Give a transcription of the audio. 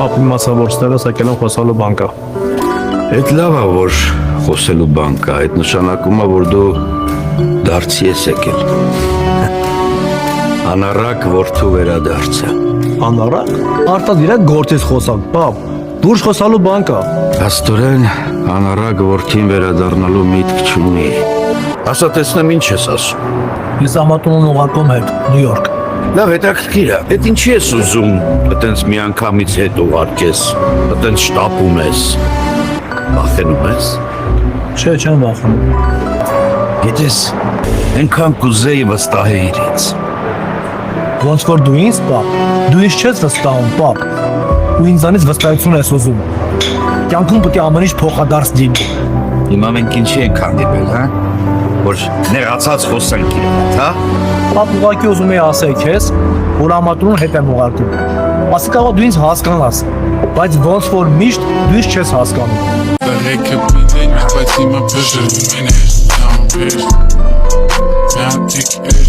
Պապ իմացա, որ ստեղս եկել եմ խոսալու բան կա։ Այդ լավ է, որ խոսելու բան կա, այդ նշանակում է, որ դու դարձի ես եկել։ Անառակ որդու վերադարձը։ Անառակ։ Արտադ իրեք գործից խոսալ, պապ։ Դուրս խոսալու բան կա։ Աստորեն անառակ որդին վերադառնալու միտք չունի։ Ասա տեսնեմ ինչ ես ասում։ Ես ամատուն ուղարկում հետ, Նյու Յորք։ Լավ, հետաքրքիր է, այդ ինչի ես ուզում, այտենց մի անգամից հետ ուղարկես, այտենց շտապում ես, վախենում ես։ Չէ, չեմ վախենում։ Գիտես, այնքան կուզեի վստահեիր ինձ։ Ոնց որ դու ինձ, պապ, դու ինձ չես վստահում, պապ, ու ինձանից վստահություն ես ուզում։ Կյանքում պետք է ամեն ինչ փոխադարձ լինի։ Հիմա մենք ինչի ենք հանդիպել, հա? Որ ներացած խոսենք իրեն, հա? Պապ ուղղակի ուզում էի ասել քեզ, որ ամատուն հետ եմ ուղարկում։ Ասի կարող դու ինձ հասկանաս, բայց ոնց որ միշտ դու ինձ չես հասկանում։ Բարեկը պիտեն, բայց հիմա բժր մին ես, նամպեր Միանտիկ էր